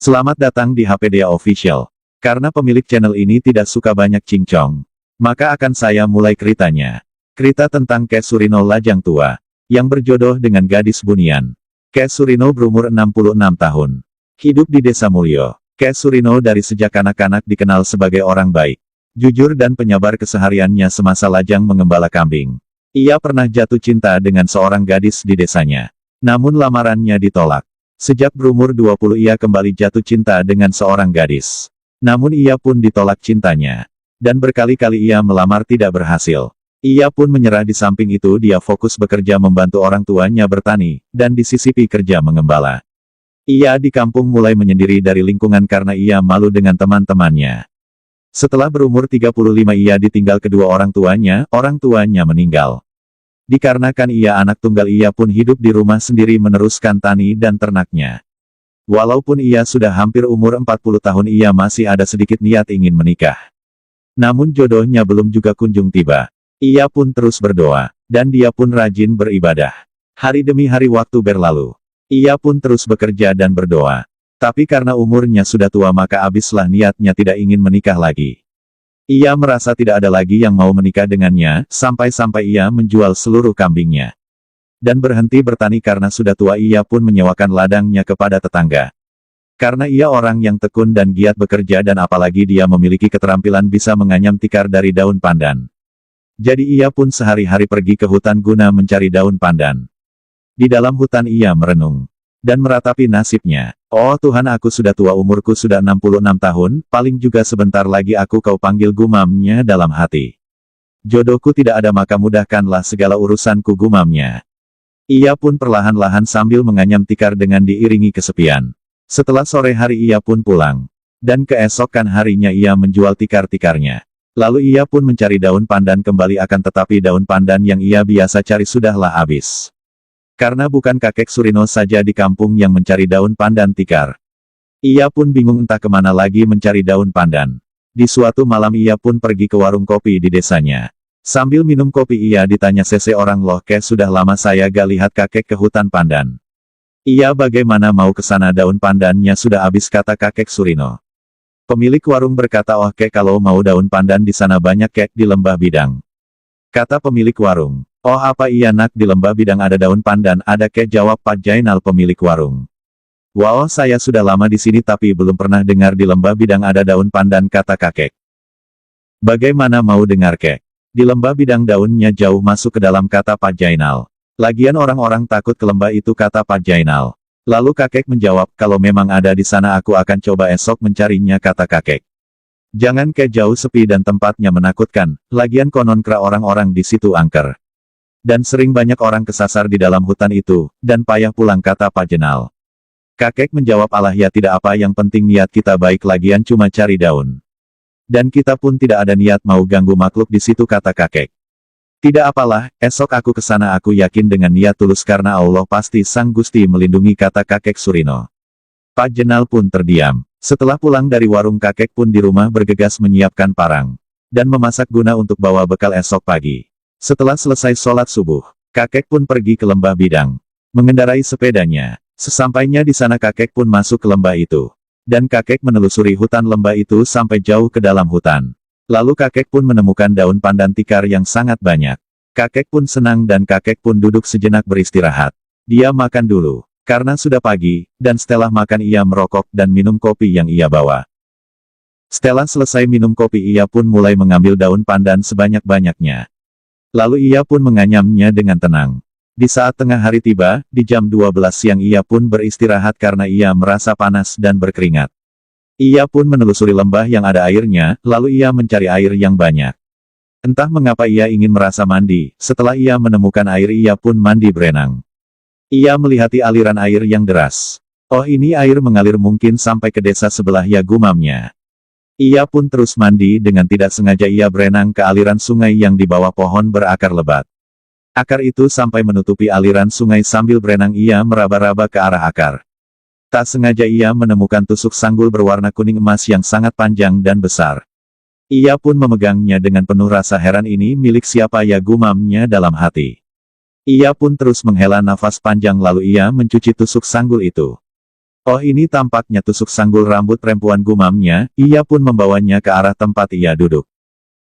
Selamat datang di HPDA Official. Karena pemilik channel ini tidak suka banyak cincong, maka akan saya mulai ceritanya. Cerita tentang Kek Surino lajang tua, yang berjodoh dengan gadis bunian. Kek Surino berumur 66 tahun. Hidup di Desa Mulyo. Kek Surino dari sejak anak-anak dikenal sebagai orang baik, jujur dan penyabar kesehariannya semasa lajang mengembala kambing. Ia pernah jatuh cinta dengan seorang gadis di desanya. Namun lamarannya ditolak. Sejak berumur 20 ia kembali jatuh cinta dengan seorang gadis. Namun ia pun ditolak cintanya. Dan berkali-kali ia melamar tidak berhasil. Ia pun menyerah. Di samping itu dia fokus bekerja membantu orang tuanya bertani, dan disisipi kerja mengembala. Ia di kampung mulai menyendiri dari lingkungan karena ia malu dengan teman-temannya. Setelah berumur 35 ia ditinggal kedua orang tuanya meninggal. Dikarenakan ia anak tunggal ia pun hidup di rumah sendiri meneruskan tani dan ternaknya. Walaupun ia sudah hampir umur 40 tahun ia masih ada sedikit niat ingin menikah. Namun jodohnya belum juga kunjung tiba. Ia pun terus berdoa, dan dia pun rajin beribadah. Hari demi hari waktu berlalu. Ia pun terus bekerja dan berdoa. Tapi karena umurnya sudah tua maka habislah niatnya tidak ingin menikah lagi. Ia merasa tidak ada lagi yang mau menikah dengannya, sampai-sampai ia menjual seluruh kambingnya. Dan berhenti bertani karena sudah tua ia pun menyewakan ladangnya kepada tetangga. Karena ia orang yang tekun dan giat bekerja dan apalagi dia memiliki keterampilan bisa menganyam tikar dari daun pandan. Jadi ia pun sehari-hari pergi ke hutan guna mencari daun pandan. Di dalam hutan ia merenung. Dan meratapi nasibnya. Oh Tuhan, aku sudah tua, umurku sudah 66 tahun, paling juga sebentar lagi aku kau panggil, gumamnya dalam hati. Jodohku tidak ada maka mudahkanlah segala urusanku, gumamnya. Ia pun perlahan-lahan sambil menganyam tikar dengan diiringi kesepian. Setelah sore hari ia pun pulang. Dan keesokan harinya ia menjual tikar-tikarnya. Lalu ia pun mencari daun pandan kembali akan tetapi daun pandan yang ia biasa cari sudahlah habis. Karena bukan kakek Surino saja di kampung yang mencari daun pandan tikar. Ia pun bingung entah kemana lagi mencari daun pandan. Di suatu malam ia pun pergi ke warung kopi di desanya. Sambil minum kopi ia ditanya seseorang, loh Kek, sudah lama saya gak lihat kakek ke hutan pandan. Ia bagaimana mau ke sana, daun pandannya sudah habis, kata kakek Surino. Pemilik warung berkata, oh Kek, kalau mau daun pandan di sana banyak Kek, di lembah bidang. Kata pemilik warung. Oh apa iya nak, di lembah bidang ada daun pandan, ada Kek, jawab Pak Jainal pemilik warung. Wow, saya sudah lama di sini tapi belum pernah dengar di lembah bidang ada daun pandan, kata kakek. Bagaimana mau dengar Kek? Di lembah bidang daunnya jauh masuk ke dalam, kata Pak Jainal. Lagian orang-orang takut ke lembah itu, kata Pak Jainal. Lalu kakek menjawab, kalau memang ada di sana aku akan coba esok mencarinya, kata kakek. Jangan Kek, jauh sepi dan tempatnya menakutkan, lagian konon kera orang-orang di situ angker. Dan sering banyak orang kesasar di dalam hutan itu, dan payah pulang, kata Pak Jainal. Kakek menjawab, alah ya tidak apa, yang penting niat kita baik, lagian cuma cari daun. Dan kita pun tidak ada niat mau ganggu makhluk di situ, kata kakek. Tidak apalah, esok aku ke sana, aku yakin dengan niat tulus karena Allah pasti Sang Gusti melindungi, kata kakek Surino. Pak Jainal pun terdiam. Setelah pulang dari warung kakek pun di rumah bergegas menyiapkan parang. Dan memasak guna untuk bawa bekal esok pagi. Setelah selesai sholat subuh, kakek pun pergi ke lembah bidang. Mengendarai sepedanya. Sesampainya di sana kakek pun masuk ke lembah itu. Dan kakek menelusuri hutan lembah itu sampai jauh ke dalam hutan. Lalu kakek pun menemukan daun pandan tikar yang sangat banyak. Kakek pun senang dan kakek pun duduk sejenak beristirahat. Dia makan dulu. Karena sudah pagi, dan setelah makan ia merokok dan minum kopi yang ia bawa. Setelah selesai minum kopi ia pun mulai mengambil daun pandan sebanyak-banyaknya. Lalu ia pun menganyamnya dengan tenang. Di saat tengah hari tiba, di jam 12 siang ia pun beristirahat karena ia merasa panas dan berkeringat. Ia pun menelusuri lembah yang ada airnya, lalu ia mencari air yang banyak. Entah mengapa ia ingin merasa mandi, setelah ia menemukan air ia pun mandi berenang. Ia melihati aliran air yang deras. Oh ini air mengalir mungkin sampai ke desa sebelah ya, gumamnya. Ia pun terus mandi, dengan tidak sengaja ia berenang ke aliran sungai yang di bawah pohon berakar lebat. Akar itu sampai menutupi aliran sungai, sambil berenang ia meraba-raba ke arah akar. Tak sengaja ia menemukan tusuk sanggul berwarna kuning emas yang sangat panjang dan besar. Ia pun memegangnya dengan penuh rasa heran, ini milik siapa ya, gumamnya dalam hati. Ia pun terus menghela nafas panjang lalu ia mencuci tusuk sanggul itu. Oh ini tampaknya tusuk sanggul rambut perempuan, gumamnya, ia pun membawanya ke arah tempat ia duduk.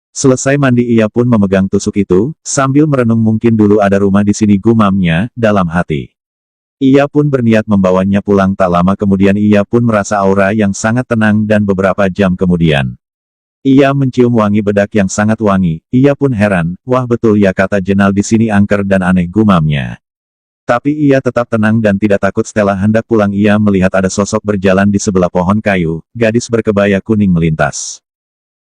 Selesai mandi ia pun memegang tusuk itu, sambil merenung mungkin dulu ada rumah di sini, gumamnya, dalam hati. Ia pun berniat membawanya pulang. Tak lama kemudian ia pun merasa aura yang sangat tenang dan beberapa jam kemudian ia mencium wangi bedak yang sangat wangi. Ia pun heran, wah betul ya kata Jenal, di sini angker dan aneh, gumamnya. Tapi ia tetap tenang dan tidak takut. Setelah hendak pulang ia melihat ada sosok berjalan di sebelah pohon kayu, gadis berkebaya kuning melintas.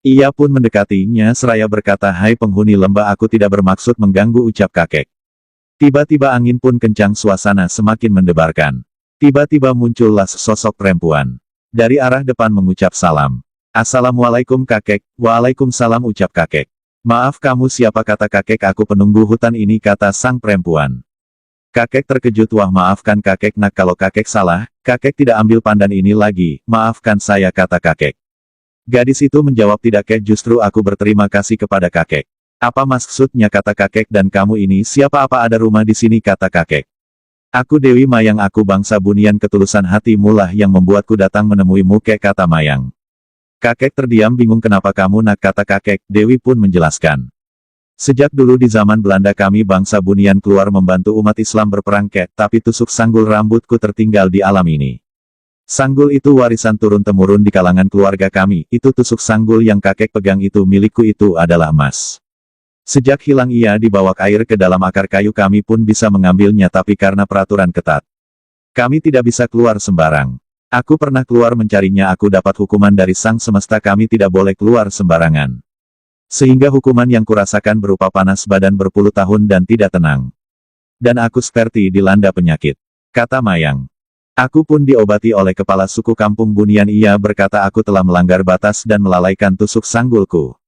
Ia pun mendekatinya seraya berkata, hai penghuni lembah, aku tidak bermaksud mengganggu, ucap kakek. Tiba-tiba angin pun kencang, suasana semakin mendebarkan. Tiba-tiba muncullah sosok perempuan dari arah depan mengucap salam. Assalamualaikum kakek. Waalaikumsalam, ucap kakek. Maaf, kamu siapa, kata kakek. Aku penunggu hutan ini, kata sang perempuan. Kakek terkejut, wah maafkan kakek nak, kalau kakek salah, kakek tidak ambil pandan ini lagi, maafkan saya, kata kakek. Gadis itu menjawab, tidak kek, justru aku berterima kasih kepada kakek. Apa maksudnya, kata kakek, dan kamu ini siapa, apa ada rumah di sini, kata kakek. Aku Dewi Mayang, aku bangsa Bunian, ketulusan hatimu lah yang membuatku datang menemuimu, kek, kata Mayang. Kakek terdiam bingung, kenapa kamu nak, kata kakek. Dewi pun menjelaskan. Sejak dulu di zaman Belanda kami bangsa Bunian keluar membantu umat Islam berperang, kek, tapi tusuk sanggul rambutku tertinggal di alam ini. Sanggul itu warisan turun-temurun di kalangan keluarga kami, itu tusuk sanggul yang kakek pegang itu milikku, itu adalah emas. Sejak hilang ia dibawa air ke dalam akar kayu, kami pun bisa mengambilnya, tapi karena peraturan ketat, kami tidak bisa keluar sembarang. Aku pernah keluar mencarinya, aku dapat hukuman dari sang semesta, kami tidak boleh keluar sembarangan. Sehingga hukuman yang kurasakan berupa panas badan berpuluh tahun dan tidak tenang. Dan aku seperti dilanda penyakit, kata Mayang. Aku pun diobati oleh kepala suku kampung Bunian, ia berkata aku telah melanggar batas dan melalaikan tusuk sanggulku.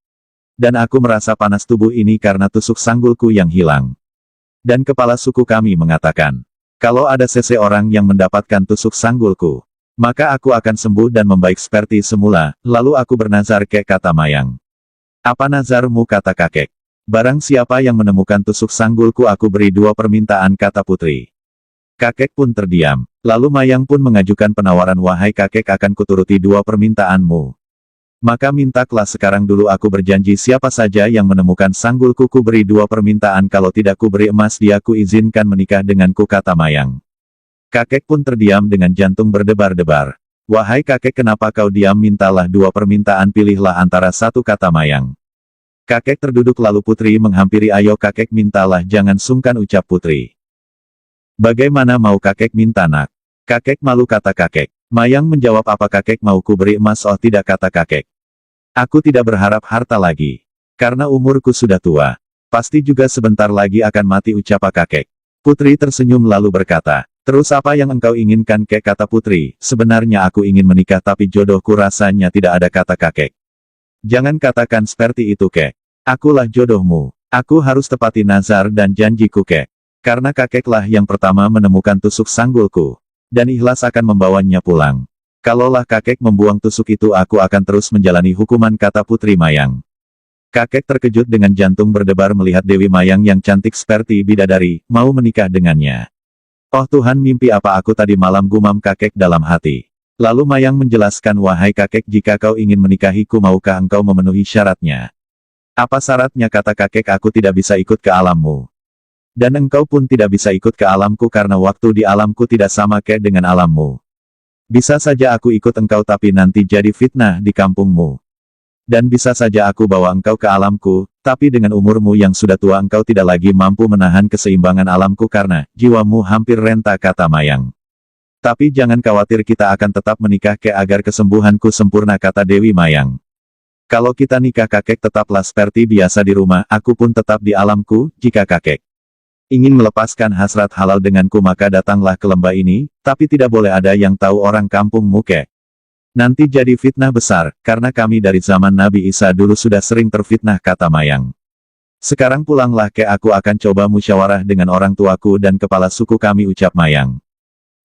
Dan aku merasa panas tubuh ini karena tusuk sanggulku yang hilang. Dan kepala suku kami mengatakan, kalau ada seseorang yang mendapatkan tusuk sanggulku, maka aku akan sembuh dan membaik seperti semula. Lalu aku bernazar, kek, kata Mayang. Apa nazarmu, kata kakek. Barang siapa yang menemukan tusuk sanggulku aku beri 2 permintaan, kata putri. Kakek pun terdiam. Lalu Mayang pun mengajukan penawaran, wahai kakek, akan kuturuti 2 permintaanmu. Maka mintalah sekarang dulu, aku berjanji siapa saja yang menemukan sanggulku ku beri 2 permintaan, kalau tidak ku beri emas dia, ku izinkan menikah denganku, kata Mayang. Kakek pun terdiam dengan jantung berdebar-debar. Wahai kakek, kenapa kau diam, mintalah 2 permintaan, pilihlah antara satu, kata Mayang. Kakek terduduk lalu putri menghampiri, ayo kakek mintalah, jangan sungkan, ucap putri. Bagaimana mau kakek minta nak? Kakek malu, kata kakek. Mayang menjawab, apa kakek mau ku beri emas? Oh tidak, kata kakek. Aku tidak berharap harta lagi. Karena umurku sudah tua. Pasti juga sebentar lagi akan mati, ucap kakek. Putri tersenyum lalu berkata, terus apa yang engkau inginkan, kek, kata putri. Sebenarnya aku ingin menikah tapi jodohku rasanya tidak ada, kata kakek. Jangan katakan seperti itu, kek. Akulah jodohmu. Aku harus tepati nazar dan janjiku, kek. Karena kakeklah yang pertama menemukan tusuk sanggulku. Dan ikhlas akan membawanya pulang. Kalaulah kakek membuang tusuk itu aku akan terus menjalani hukuman, kata putri Mayang. Kakek terkejut dengan jantung berdebar melihat Dewi Mayang yang cantik seperti bidadari, mau menikah dengannya. Oh Tuhan, mimpi apa aku tadi malam, gumam kakek dalam hati. Lalu Mayang menjelaskan, wahai kakek, jika kau ingin menikahiku maukah engkau memenuhi syaratnya? Apa syaratnya, kata kakek, aku tidak bisa ikut ke alammu. Dan engkau pun tidak bisa ikut ke alamku karena waktu di alamku tidak sama kayak dengan alammu. Bisa saja aku ikut engkau tapi nanti jadi fitnah di kampungmu. Dan bisa saja aku bawa engkau ke alamku, tapi dengan umurmu yang sudah tua engkau tidak lagi mampu menahan keseimbangan alamku karena jiwamu hampir renta, kata Mayang. Tapi jangan khawatir, kita akan tetap menikah kek agar kesembuhanku sempurna, kata Dewi Mayang. Kalau kita nikah kakek tetaplah seperti biasa di rumah, aku pun tetap di alamku, jika kakek ingin melepaskan hasrat halal denganku maka datanglah ke lembah ini, tapi tidak boleh ada yang tahu orang kampungmu, kek. Nanti jadi fitnah besar, karena kami dari zaman Nabi Isa dulu sudah sering terfitnah, kata Mayang. Sekarang pulanglah, kek, aku akan coba musyawarah dengan orang tuaku dan kepala suku kami, ucap Mayang.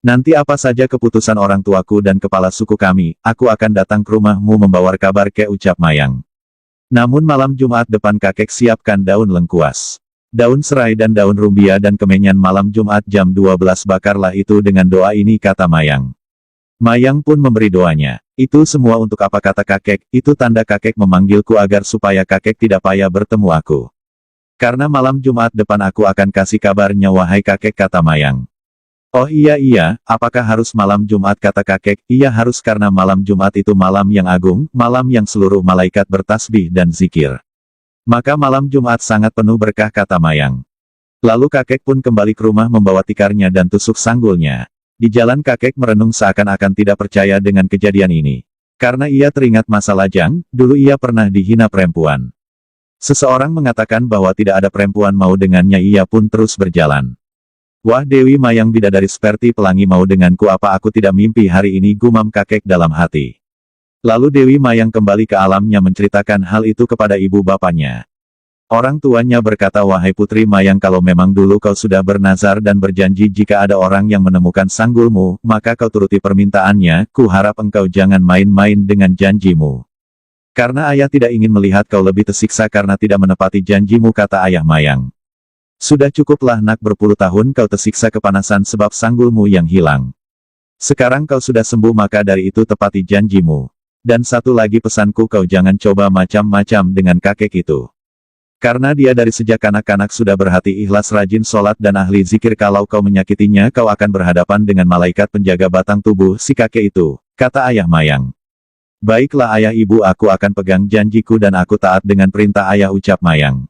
Nanti apa saja keputusan orang tuaku dan kepala suku kami, aku akan datang ke rumahmu membawa kabar, kek, ucap Mayang. Namun malam Jumat depan kakek siapkan daun lengkuas, daun serai dan daun rumbia dan kemenyan. Malam Jumat jam 12 bakarlah itu dengan doa ini, kata Mayang. Mayang pun memberi doanya. Itu semua untuk apa, kata kakek, itu tanda kakek memanggilku agar supaya kakek tidak payah bertemu aku. Karena malam Jumat depan aku akan kasih kabarnya, wahai kakek, kata Mayang. Oh iya, apakah harus malam Jumat, kata kakek, iya harus, karena malam Jumat itu malam yang agung, malam yang seluruh malaikat bertasbih dan zikir. Maka malam Jumat sangat penuh berkah, kata Mayang. Lalu kakek pun kembali ke rumah membawa tikarnya dan tusuk sanggulnya. Di jalan kakek merenung seakan-akan tidak percaya dengan kejadian ini. Karena ia teringat masa lajang, dulu ia pernah dihina perempuan. Seseorang mengatakan bahwa tidak ada perempuan mau dengannya, ia pun terus berjalan. Wah, Dewi Mayang bidadari seperti pelangi mau denganku, apa aku tidak mimpi hari ini, gumam kakek dalam hati. Lalu Dewi Mayang kembali ke alamnya menceritakan hal itu kepada ibu bapaknya. Orang tuanya berkata, wahai Putri Mayang, kalau memang dulu kau sudah bernazar dan berjanji jika ada orang yang menemukan sanggulmu, maka kau turuti permintaannya, ku harap engkau jangan main-main dengan janjimu. Karena ayah tidak ingin melihat kau lebih tersiksa karena tidak menepati janjimu, kata ayah Mayang. Sudah cukuplah nak, berpuluh tahun kau tersiksa kepanasan sebab sanggulmu yang hilang. Sekarang kau sudah sembuh, maka dari itu tepati janjimu. Dan satu lagi pesanku, kau jangan coba macam-macam dengan kakek itu. Karena dia dari sejak kanak-kanak sudah berhati ikhlas, rajin sholat dan ahli zikir, kalau kau menyakitinya kau akan berhadapan dengan malaikat penjaga batang tubuh si kakek itu, kata ayah Mayang. Baiklah ayah ibu, aku akan pegang janjiku dan aku taat dengan perintah ayah, ucap Mayang.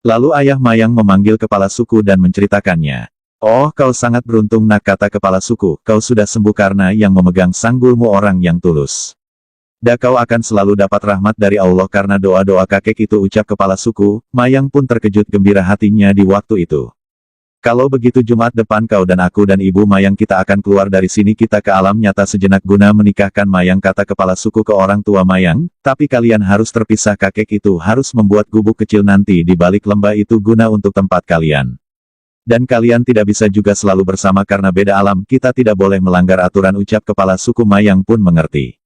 Lalu ayah Mayang memanggil kepala suku dan menceritakannya. Oh, kau sangat beruntung nak, kata kepala suku, kau sudah sembuh karena yang memegang sanggulmu orang yang tulus. Dan kau akan selalu dapat rahmat dari Allah karena doa-doa kakek itu, ucap kepala suku. Mayang pun terkejut gembira hatinya di waktu itu. Kalau begitu Jumat depan kau dan aku dan ibu Mayang kita akan keluar dari sini, kita ke alam nyata sejenak guna menikahkan Mayang, kata kepala suku ke orang tua Mayang, tapi kalian harus terpisah, kakek itu harus membuat gubuk kecil nanti di balik lembah itu guna untuk tempat kalian. Dan kalian tidak bisa juga selalu bersama karena beda alam, kita tidak boleh melanggar aturan, ucap kepala suku. Mayang pun mengerti.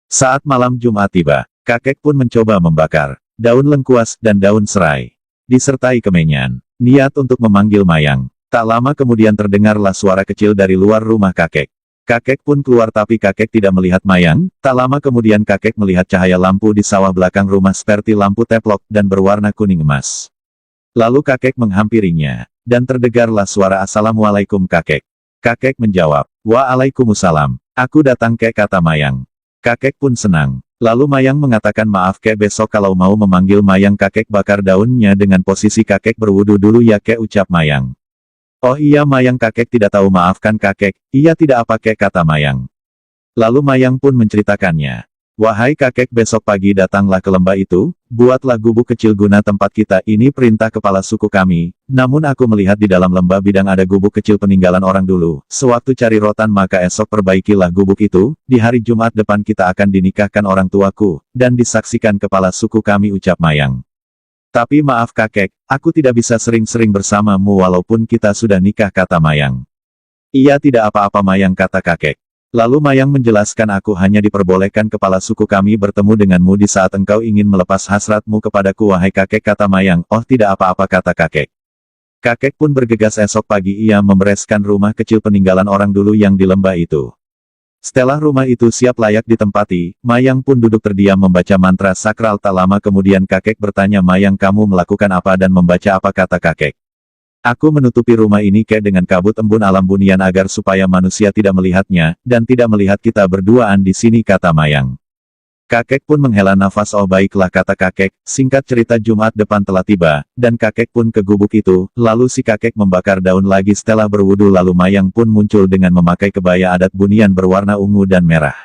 Saat malam Jumat tiba, kakek pun mencoba membakar daun lengkuas dan daun serai, disertai kemenyan, niat untuk memanggil Mayang. Tak lama kemudian terdengarlah suara kecil dari luar rumah kakek. Kakek pun keluar tapi kakek tidak melihat Mayang. Tak lama kemudian kakek melihat cahaya lampu di sawah belakang rumah seperti lampu teplok dan berwarna kuning emas. Lalu kakek menghampirinya, dan terdengarlah suara Assalamualaikum kakek. Kakek menjawab, Waalaikumsalam, aku datang kek, kata Mayang. Kakek pun senang. Lalu Mayang mengatakan, maaf kek, besok kalau mau memanggil Mayang kakek bakar daunnya dengan posisi kakek berwudu dulu ya kek, ucap Mayang. Oh iya Mayang, kakek tidak tahu, maafkan kakek. Iya tidak apa kek, kata Mayang. Lalu Mayang pun menceritakannya. Wahai kakek, besok pagi datanglah ke lembah itu, buatlah gubuk kecil guna tempat kita, ini perintah kepala suku kami. Namun aku melihat di dalam lembah bidang ada gubuk kecil peninggalan orang dulu. Sewaktu cari rotan maka esok perbaikilah gubuk itu, di hari Jumat depan kita akan dinikahkan orang tuaku, dan disaksikan kepala suku kami, ucap Mayang. Tapi maaf kakek, aku tidak bisa sering-sering bersamamu walaupun kita sudah nikah, kata Mayang. Iya tidak apa-apa Mayang, kata kakek. Lalu Mayang menjelaskan, aku hanya diperbolehkan kepala suku kami bertemu denganmu di saat engkau ingin melepas hasratmu kepadaku, wahai kakek, kata Mayang. Oh tidak apa-apa, kata kakek. Kakek pun bergegas. Esok pagi ia membereskan rumah kecil peninggalan orang dulu yang di lembah itu. Setelah rumah itu siap layak ditempati, Mayang pun duduk terdiam membaca mantra sakral. Tak lama kemudian kakek bertanya, Mayang, kamu melakukan apa dan membaca apa, kata kakek. Aku menutupi rumah ini kek dengan kabut embun alam bunian agar supaya manusia tidak melihatnya, dan tidak melihat kita berduaan di sini, kata Mayang. Kakek pun menghela nafas. Oh baiklah, kata kakek. Singkat cerita, Jumat depan telah tiba, dan kakek pun ke gubuk itu, lalu si kakek membakar daun lagi setelah berwudu. Lalu Mayang pun muncul dengan memakai kebaya adat bunian berwarna ungu dan merah.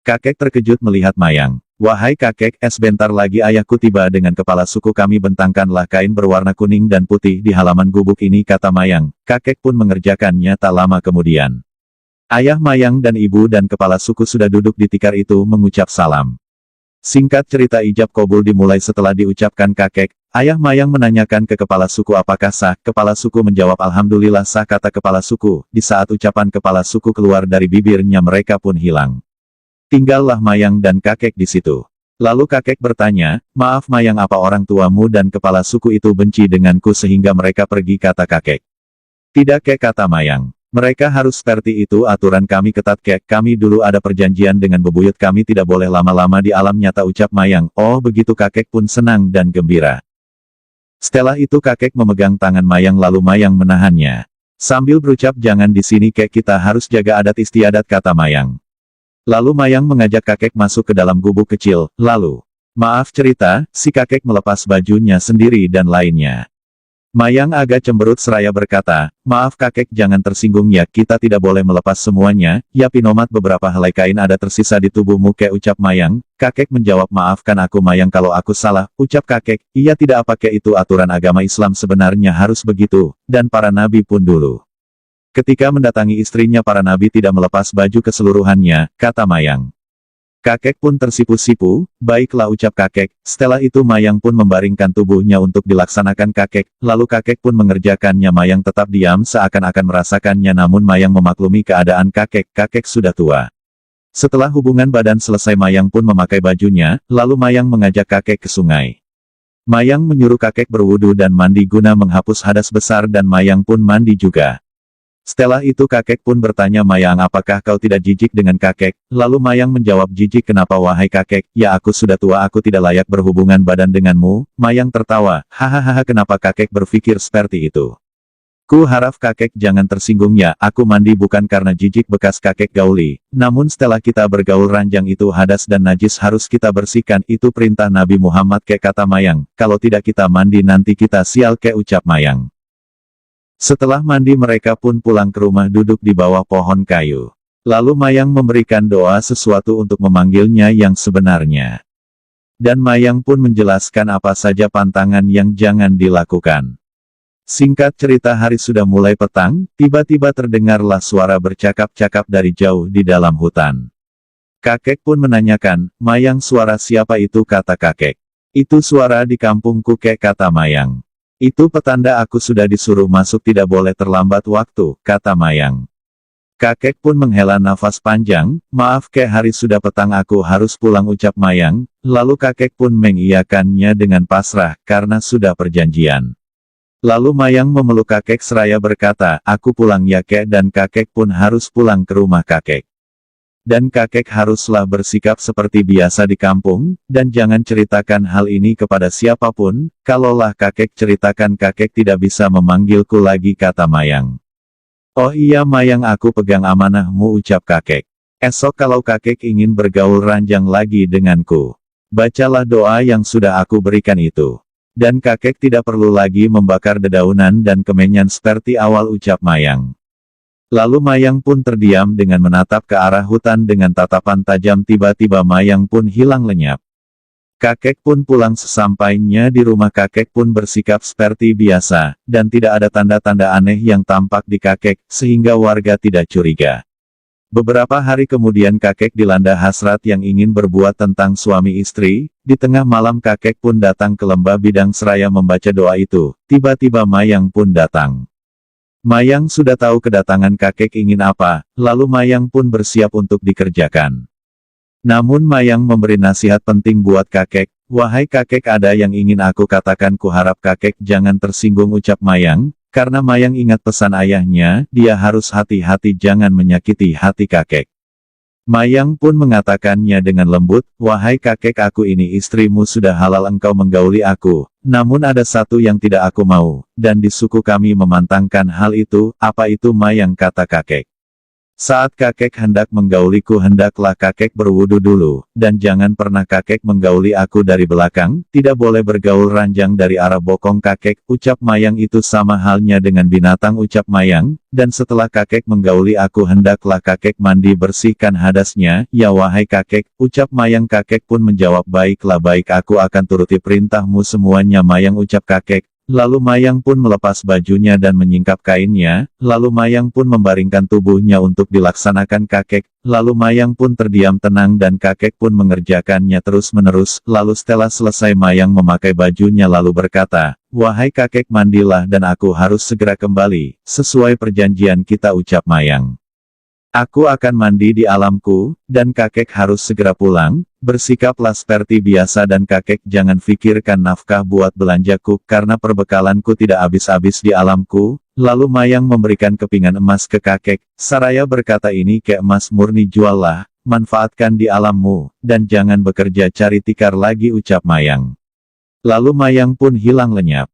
Kakek terkejut melihat Mayang. Wahai kakek, sebentar lagi ayahku tiba dengan kepala suku kami, bentangkanlah kain berwarna kuning dan putih di halaman gubuk ini, kata Mayang. Kakek pun mengerjakannya. Tak lama kemudian, ayah Mayang dan ibu dan kepala suku sudah duduk di tikar itu mengucap salam. Singkat cerita, ijab kabul dimulai setelah diucapkan kakek. Ayah Mayang menanyakan ke kepala suku apakah sah. Kepala suku menjawab, alhamdulillah sah, kata kepala suku. Di saat ucapan kepala suku keluar dari bibirnya mereka pun hilang. Tinggallah Mayang dan kakek di situ. Lalu kakek bertanya, maaf Mayang, apa orang tuamu dan kepala suku itu benci denganku sehingga mereka pergi, kata kakek. Tidak kek, kata Mayang. Mereka harus seperti itu, aturan kami ketat kek, kami dulu ada perjanjian dengan bebuyut, kami tidak boleh lama-lama di alam nyata, ucap Mayang. Oh begitu, kakek pun senang dan gembira. Setelah itu kakek memegang tangan Mayang lalu Mayang menahannya. Sambil berucap, jangan di sini kek, kita harus jaga adat istiadat, kata Mayang. Lalu Mayang mengajak kakek masuk ke dalam gubuk kecil, lalu, maaf cerita, si kakek melepas bajunya sendiri dan lainnya. Mayang agak cemberut seraya berkata, maaf kakek, jangan tersinggung ya, kita tidak boleh melepas semuanya, ya Pinomat, beberapa helai kain ada tersisa di tubuhmu kek, ucap Mayang. Kakek menjawab, maafkan aku Mayang kalau aku salah, ucap kakek, iya tidak apa kek, itu aturan agama Islam, sebenarnya harus begitu, dan para nabi pun dulu. Ketika mendatangi istrinya para nabi tidak melepas baju keseluruhannya, kata Mayang. Kakek pun tersipu-sipu, baiklah ucap kakek, setelah itu Mayang pun membaringkan tubuhnya untuk dilaksanakan kakek, lalu kakek pun mengerjakannya. Mayang tetap diam seakan-akan merasakannya, namun Mayang memaklumi keadaan kakek sudah tua. Setelah hubungan badan selesai Mayang pun memakai bajunya, lalu Mayang mengajak kakek ke sungai. Mayang menyuruh kakek berwudu dan mandi guna menghapus hadas besar dan Mayang pun mandi juga. Setelah itu kakek pun bertanya Mayang, apakah kau tidak jijik dengan kakek? Lalu Mayang menjawab, jijik kenapa wahai kakek, ya aku sudah tua, aku tidak layak berhubungan badan denganmu. Mayang tertawa, hahaha, kenapa kakek berpikir seperti itu? Ku harap kakek jangan tersinggung ya, aku mandi bukan karena jijik, bekas kakek gauli. Namun setelah kita bergaul ranjang itu hadas dan najis harus kita bersihkan, itu perintah Nabi Muhammad kek, kata Mayang. Kalau tidak kita mandi nanti kita sial kek, ucap Mayang. Setelah mandi mereka pun pulang ke rumah duduk di bawah pohon kayu. Lalu Mayang memberikan doa sesuatu untuk memanggilnya yang sebenarnya. Dan Mayang pun menjelaskan apa saja pantangan yang jangan dilakukan. Singkat cerita, hari sudah mulai petang, tiba-tiba terdengarlah suara bercakap-cakap dari jauh di dalam hutan. Kakek pun menanyakan, Mayang, suara siapa itu, kata kakek. Itu suara di kampungku kek, kata Mayang. Itu petanda aku sudah disuruh masuk, tidak boleh terlambat waktu, kata Mayang. Kakek pun menghela nafas panjang, maaf kek, hari sudah petang aku harus pulang, ucap Mayang, lalu kakek pun mengiyakannya dengan pasrah, karena sudah perjanjian. Lalu Mayang memeluk kakek seraya berkata, aku pulang ya kek, dan kakek pun harus pulang ke rumah kakek. Dan kakek haruslah bersikap seperti biasa di kampung, dan jangan ceritakan hal ini kepada siapapun, kalaulah kakek ceritakan kakek tidak bisa memanggilku lagi, kata Mayang. Oh iya Mayang, aku pegang amanahmu, ucap kakek. Esok kalau kakek ingin bergaul ranjang lagi denganku, bacalah doa yang sudah aku berikan itu. Dan kakek tidak perlu lagi membakar dedaunan dan kemenyan seperti awal, ucap Mayang. Lalu Mayang pun terdiam dengan menatap ke arah hutan dengan tatapan tajam, tiba-tiba Mayang pun hilang lenyap. Kakek pun pulang, sesampainya di rumah kakek pun bersikap seperti biasa, dan tidak ada tanda-tanda aneh yang tampak di kakek, sehingga warga tidak curiga. Beberapa hari kemudian kakek dilanda hasrat yang ingin berbuat tentang suami istri, di tengah malam kakek pun datang ke lembah bidang seraya membaca doa itu, tiba-tiba Mayang pun datang. Mayang sudah tahu kedatangan kakek ingin apa, lalu Mayang pun bersiap untuk dikerjakan. Namun Mayang memberi nasihat penting buat kakek, wahai kakek, ada yang ingin aku katakan, ku harap kakek jangan tersinggung, ucap Mayang, karena Mayang ingat pesan ayahnya, dia harus hati-hati jangan menyakiti hati kakek. Mayang pun mengatakannya dengan lembut, wahai kakek, aku ini istrimu, sudah halal engkau menggauli aku, namun ada satu yang tidak aku mau, dan di suku kami memantangkan hal itu. Apa itu Mayang, kata kakek. Saat kakek hendak menggauliku hendaklah kakek berwudu dulu, dan jangan pernah kakek menggauli aku dari belakang, tidak boleh bergaul ranjang dari arah bokong kakek, ucap Mayang. Itu sama halnya dengan binatang, ucap Mayang, dan setelah kakek menggauli aku hendaklah kakek mandi bersihkan hadasnya. Ya wahai kakek, ucap Mayang. Kakek pun menjawab, baiklah baik, aku akan turuti perintahmu semuanya Mayang, ucap kakek. Lalu Mayang pun melepas bajunya dan menyingkap kainnya, lalu Mayang pun membaringkan tubuhnya untuk dilaksanakan kakek, lalu Mayang pun terdiam tenang dan kakek pun mengerjakannya terus-menerus, lalu setelah selesai Mayang memakai bajunya lalu berkata, wahai kakek, mandilah dan aku harus segera kembali, sesuai perjanjian kita, ucap Mayang. Aku akan mandi di alamku, dan kakek harus segera pulang, bersikaplah seperti biasa dan kakek jangan fikirkan nafkah buat belanjaku karena perbekalanku tidak habis-habis di alamku. Lalu Mayang memberikan kepingan emas ke kakek, saraya berkata ini ke emas murni juallah, manfaatkan di alammu, dan jangan bekerja cari tikar lagi ucap Mayang. Lalu Mayang pun hilang lenyap.